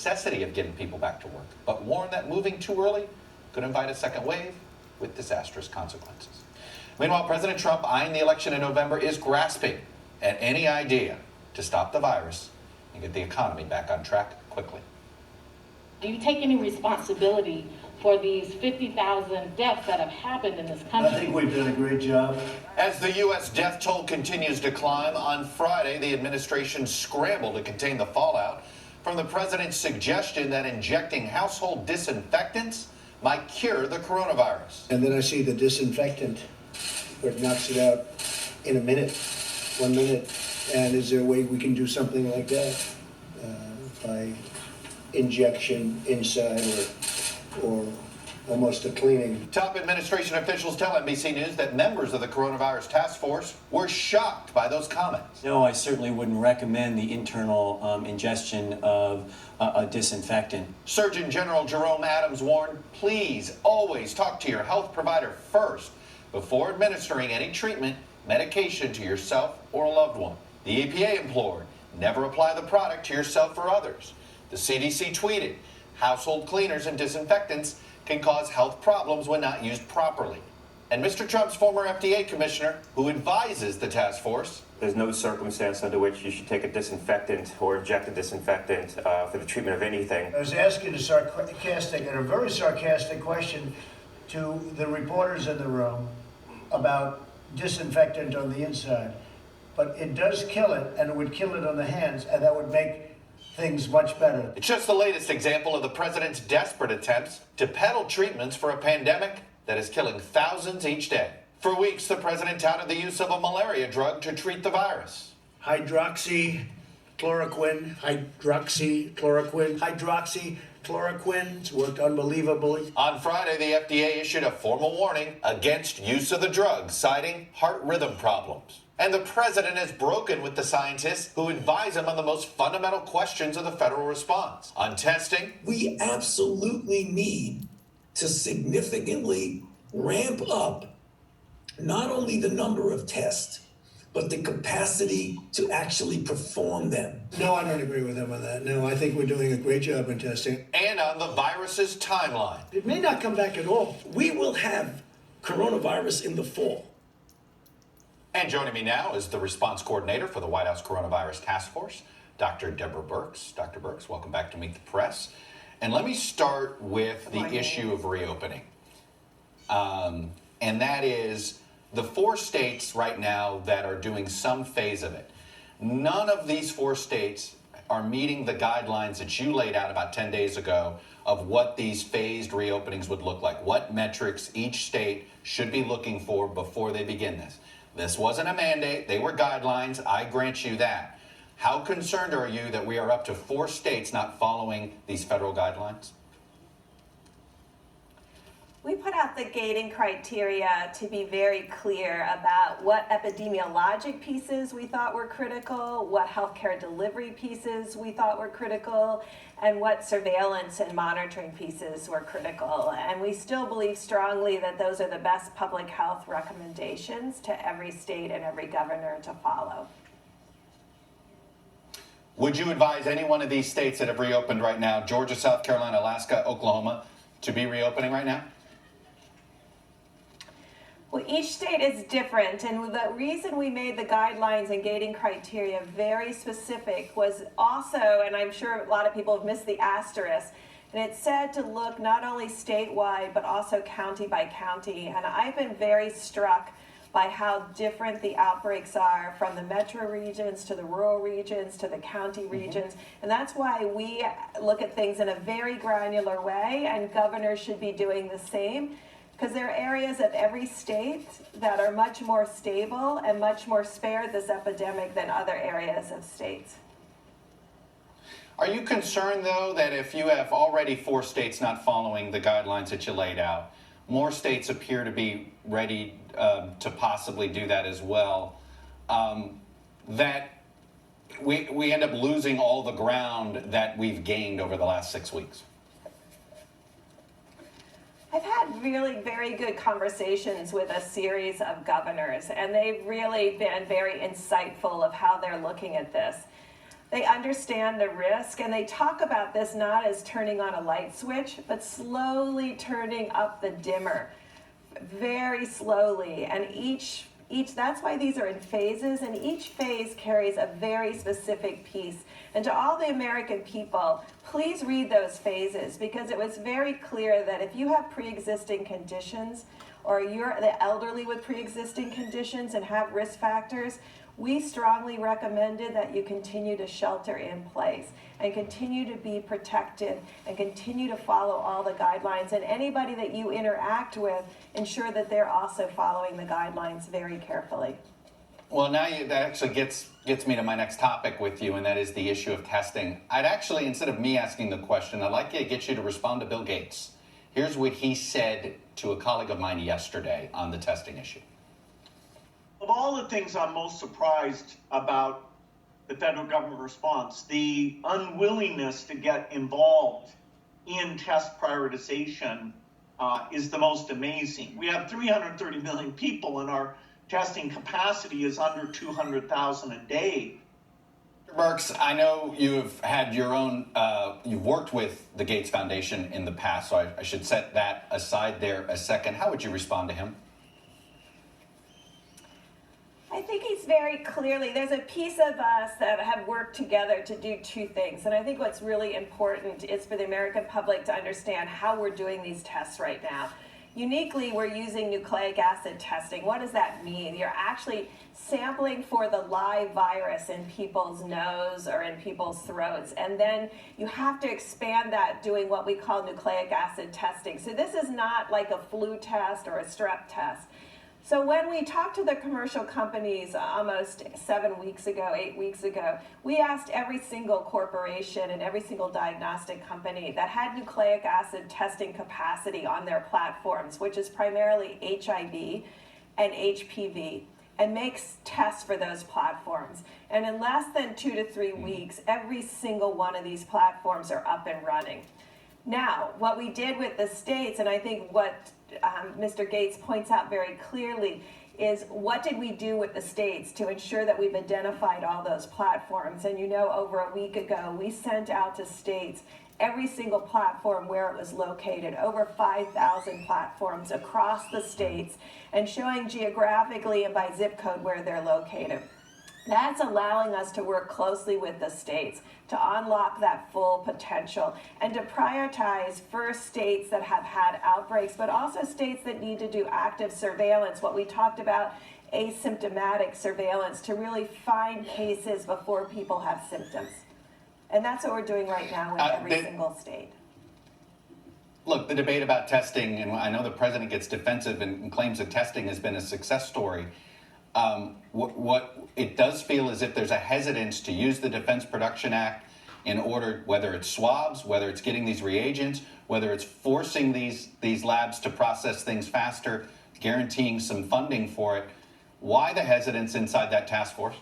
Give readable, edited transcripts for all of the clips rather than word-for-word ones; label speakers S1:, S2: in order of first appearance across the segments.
S1: necessity of getting people back to work, but warned that moving too early could invite a second wave with disastrous consequences. Meanwhile, President Trump, eyeing the election in November, is grasping at any idea to stop the virus and get the economy back on track quickly.
S2: Do you take any responsibility for these 50,000 deaths that have happened in this country?
S3: I think we've done a great job.
S1: As the U.S. death toll continues to climb, on Friday, the administration scrambled to contain the fallout from the president's suggestion that injecting household disinfectants might cure the coronavirus.
S3: And then I see the disinfectant where it knocks it out in a minute, 1 minute. And is there a way we can do something like that by injection inside or almost a cleaning?
S1: Top administration officials tell NBC News that members of the coronavirus task force were shocked by those comments.
S4: No, I certainly wouldn't recommend the internal ingestion of a disinfectant.
S1: Surgeon General Jerome Adams warned, please always talk to your health provider first before administering any treatment, medication to yourself or a loved one. The EPA implored, never apply the product to yourself or others. The CDC tweeted, household cleaners and disinfectants can cause health problems when not used properly. And Mr. Trump's former FDA commissioner, who advises the task force,
S5: there's no circumstance under which you should take a disinfectant or inject a disinfectant for the treatment of anything.
S3: I was asking a sarcastic and a very sarcastic question to the reporters in the room about disinfectant on the inside. But it does kill it, and it would kill it on the hands, and that would make things much better.
S1: It's just the latest example of the president's desperate attempts to peddle treatments for a pandemic that is killing thousands each day. For weeks, the president touted the use of a malaria drug to treat the virus.
S3: Hydroxychloroquine. It's worked unbelievably.
S1: On Friday, the FDA issued a formal warning against use of the drug, citing heart rhythm problems. And the president has broken with the scientists who advise him on the most fundamental questions of the federal response. On testing,
S6: we absolutely need to significantly ramp up not only the number of tests, but the capacity to actually perform them.
S3: No, I don't agree with him on that. No, I think we're doing a great job in testing.
S1: And on the virus's timeline.
S3: It may not come back at all.
S6: We will have coronavirus in the fall.
S1: And joining me now is the response coordinator for the White House Coronavirus Task Force, Dr. Deborah Birx. Dr. Birx, welcome back to Meet the Press. And let me start with the issue of reopening. And that is the 4 states right now that are doing some phase of it. None of these 4 states are meeting the guidelines that you laid out about 10 days ago of what these phased reopenings would look like, what metrics each state should be looking for before they begin this. This wasn't a mandate. They were guidelines. I grant you that. How concerned are you that we are up to 4 states not following these federal guidelines?
S7: We put out the gating criteria to be very clear about what epidemiologic pieces we thought were critical, what healthcare delivery pieces we thought were critical, and what surveillance and monitoring pieces were critical. And we still believe strongly that those are the best public health recommendations to every state and every governor to follow.
S1: Would you advise any one of these states that have reopened right now, Georgia, South Carolina, Alaska, Oklahoma, to be reopening right now?
S7: Well, each state is different, and the reason we made the guidelines and gating criteria very specific was also, and I'm sure a lot of people have missed the asterisk, and it said to look not only statewide, but also county by county. And I've been very struck by how different the outbreaks are from the metro regions to the rural regions to the county regions. And that's why we look at things in a very granular way, and governors should be doing the same. Because there are areas of every state that are much more stable and much more spared this epidemic than other areas of states.
S1: Are you concerned, though, that if you have already 4 states not following the guidelines that you laid out, more states appear to be ready to possibly do that as well, that we end up losing all the ground that we've gained over the last 6 weeks?
S7: I've had really very good conversations with a series of governors, and they've really been very insightful of how they're looking at this. They understand the risk, and they talk about this not as turning on a light switch, but slowly turning up the dimmer, very slowly. And each that's why these are in phases, and each phase carries a very specific piece. And to all the American people, please read those phases, because it was very clear that if you have pre-existing conditions, or you're the elderly with pre-existing conditions and have risk factors, we strongly recommended that you continue to shelter in place and continue to be protected and continue to follow all the guidelines. And anybody that you interact with, ensure that they're also following the guidelines very carefully.
S1: Well, now that actually gets me to my next topic with you, and that is the issue of testing. I'd actually, instead of me asking the question, I'd like to get you to respond to Bill Gates. Here's what he said to a colleague of mine yesterday on the testing issue.
S8: Of all the things I'm most surprised about the federal government response, the unwillingness to get involved in test prioritization is the most amazing. We have 330 million people, and our testing capacity is under 200,000 a day.
S1: Dr. Birx, I know you've had your own, you've worked with the Gates Foundation in the past, so I should set that aside there a second. How would you respond to him?
S7: I think he's very clearly, there's a piece of us that have worked together to do two things. And I think what's really important is for the American public to understand how we're doing these tests right now. Uniquely, we're using nucleic acid testing. What does that mean? You're actually sampling for the live virus in people's nose or in people's throats. And then you have to expand that doing what we call nucleic acid testing. So this is not like a flu test or a strep test. So when we talked to the commercial companies almost 8 weeks ago, we asked every single corporation and every single diagnostic company that had nucleic acid testing capacity on their platforms, which is primarily HIV and HPV, and makes tests for those platforms. And in less than 2 to 3 weeks, every single one of these platforms are up and running. Now, what we did with the states, and I think what Mr. Gates points out very clearly, is what did we do with the states to ensure that we've identified all those platforms? And you know, over a week ago, we sent out to states every single platform where it was located, over 5,000 platforms across the states, and showing geographically and by zip code where they're located. That's allowing us to work closely with the states to unlock that full potential and to prioritize first states that have had outbreaks, but also states that need to do active surveillance, what we talked about, asymptomatic surveillance, to really find cases before people have symptoms. And that's what we're doing right now with every single state.
S1: Look, the debate about testing, and I know the president gets defensive and claims that testing has been a success story. What it does feel as if there's a hesitance to use the Defense Production Act in order, whether it's swabs, whether it's getting these reagents, whether it's forcing these labs to process things faster, guaranteeing some funding for it. Why the hesitance inside that task force?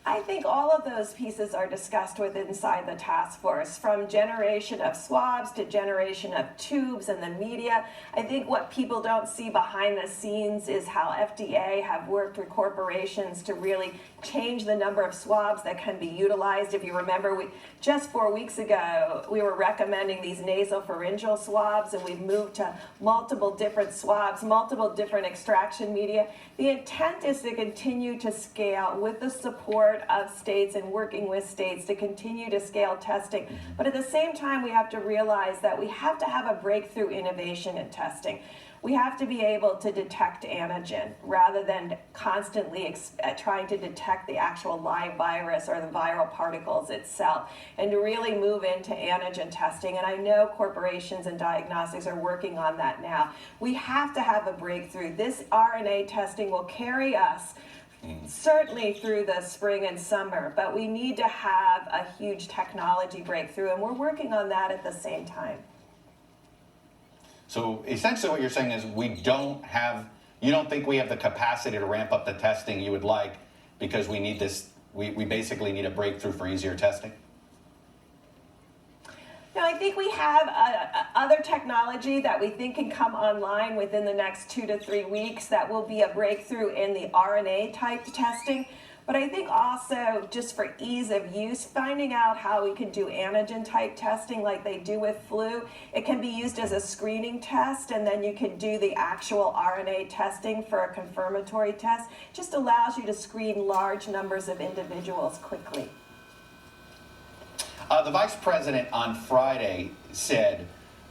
S7: I think all of those pieces are discussed with inside the task force, from generation of swabs to generation of tubes and the media. I think what people don't see behind the scenes is how FDA have worked with corporations to really change the number of swabs that can be utilized. If you remember, just 4 weeks ago, we were recommending these nasopharyngeal swabs, and we've moved to multiple different swabs, multiple different extraction media. The intent is to continue to scale with the support of states and working with states to continue to scale testing. But at the same time, we have to realize that we have to have a breakthrough innovation in testing. We have to be able to detect antigen rather than constantly trying to detect the actual live virus or the viral particles itself, and to really move into antigen testing. And I know corporations and diagnostics are working on that now. We have to have a breakthrough. This RNA testing will carry us certainly through the spring and summer, but we need to have a huge technology breakthrough, and we're working on that at the same time.
S1: So essentially what you're saying is you don't think we have the capacity to ramp up the testing you would like, because we need this, we basically need a breakthrough for easier testing?
S7: No, I think we have other technology that we think can come online within the next 2 to 3 weeks that will be a breakthrough in the RNA type testing. But I think also, just for ease of use, finding out how we can do antigen type testing like they do with flu. It can be used as a screening test, and then you can do the actual RNA testing for a confirmatory test. Just allows you to screen large numbers of individuals quickly.
S1: The vice president on Friday said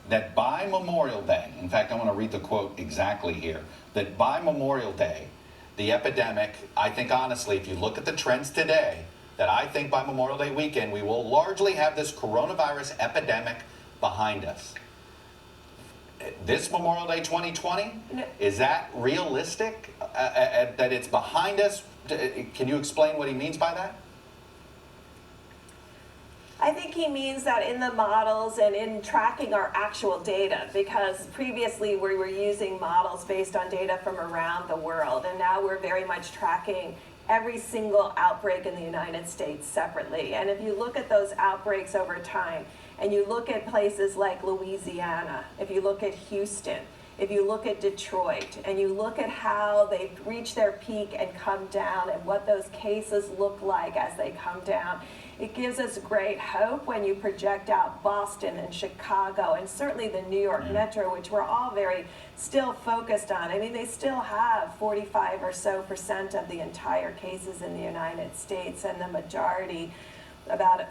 S1: that by Memorial Day, in fact, I want to read the quote exactly here, that by Memorial Day, the epidemic, I think honestly, if you look at the trends today, that I think by Memorial Day weekend, we will largely have this coronavirus epidemic behind us. This Memorial Day 2020, is that realistic, that it's behind us? Can you explain what he means by that?
S7: I think he means that in the models and in tracking our actual data, because previously we were using models based on data from around the world, and now we're very much tracking every single outbreak in the United States separately. And if you look at those outbreaks over time, and you look at places like Louisiana, if you look at Houston, if you look at Detroit, and you look at how they've reached their peak and come down, and what those cases look like as they come down, it gives us great hope when you project out Boston and Chicago and certainly the New York Metro, which we're all very still focused on. I mean, they still have 45% or so of the entire cases in the United States, and the majority, about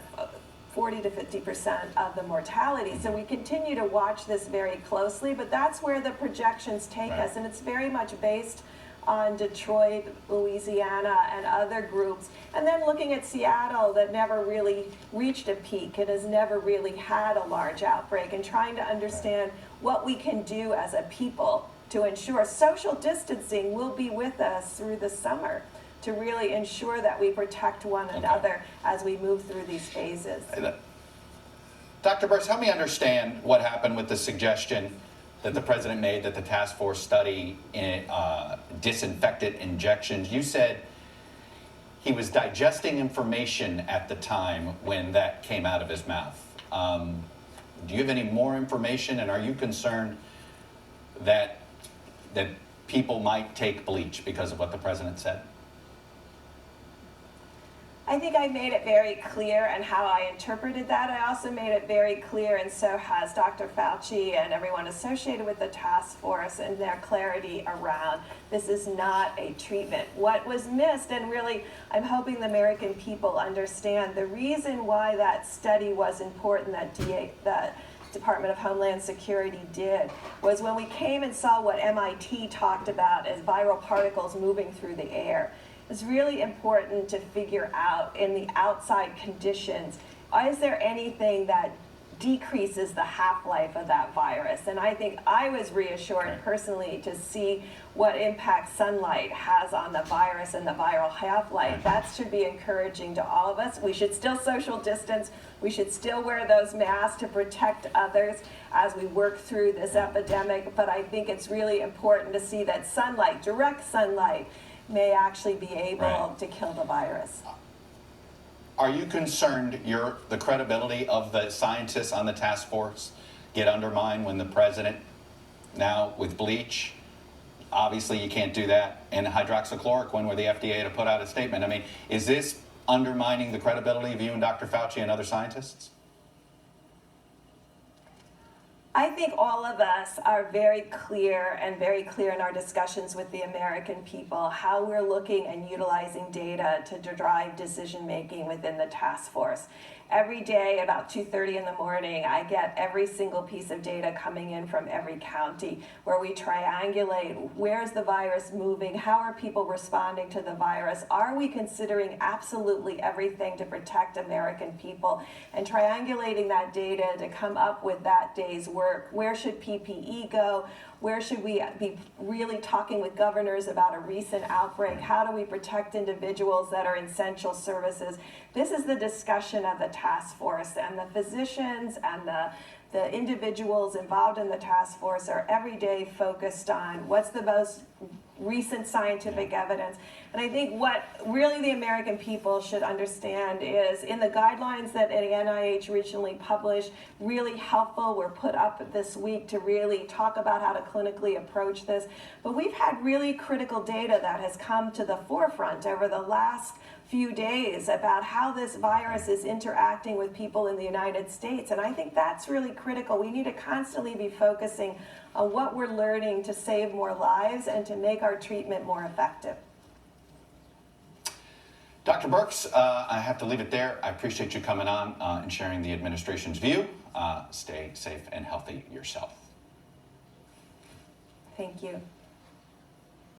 S7: 40 to 50% of the mortality. So we continue to watch this very closely, but that's where the projections take us, and it's very much based on Detroit, Louisiana, and other groups. And then looking at Seattle, that never really reached a peak and has never really had a large outbreak, and trying to understand what we can do as a people to ensure social distancing will be with us through the summer, to really ensure that we protect one another as we move through these phases.
S1: Dr. Burks, help me understand what happened with the suggestion that the president made that the task force study disinfectant injections. You said he was digesting information at the time when that came out of his mouth. Do you have any more information, and are you concerned that people might take bleach because of what the president said?
S7: I think I made it very clear and how I interpreted that. I also made it very clear, and so has Dr. Fauci and everyone associated with the task force, and their clarity around this is not a treatment. What was missed, and really I'm hoping the American people understand, the reason why that study was important, that Department of Homeland Security did, was when we came and saw what MIT talked about as viral particles moving through the air. It's really important to figure out in the outside conditions, is there anything that decreases the half-life of that virus? And I think I was reassured personally to see what impact sunlight has on the virus and the viral half-life. That should be encouraging to all of us. We should still social distance. We should still wear those masks to protect others as we work through this epidemic. But I think it's really important to see that sunlight, direct sunlight, may actually be able to kill the virus.
S1: Are you concerned the credibility of the scientists on the task force get undermined when the president, now with bleach, obviously you can't do that, and hydroxychloroquine, where the FDA had to put out a statement? I mean, is this undermining the credibility of you and Dr. Fauci and other scientists?
S7: I think all of us are very clear in our discussions with the American people how we're looking and utilizing data to drive decision making within the task force. Every day about 2:30 in the morning, I get every single piece of data coming in from every county where we triangulate where's the virus moving, how are people responding to the virus, are we considering absolutely everything to protect American people, and triangulating that data to come up with that day's work. Where should PPE go? Where should we be really talking with governors about a recent outbreak? How do we protect individuals that are essential services? This is the discussion of the task force, and the physicians and the individuals involved in the task force are every day focused on what's the most recent scientific evidence, And I think what really the American people should understand is in the guidelines that the NIH recently published, really helpful, were put up this week to really talk about how to clinically approach this. But we've had really critical data that has come to the forefront over the last few days about how this virus is interacting with people in the United States. And I think that's really critical. We need to constantly be focusing on what we're learning to save more lives and to make our treatment more effective.
S1: Dr. Birx, I have to leave it there. I appreciate you coming on and sharing the administration's view. Stay safe and healthy yourself.
S7: Thank you.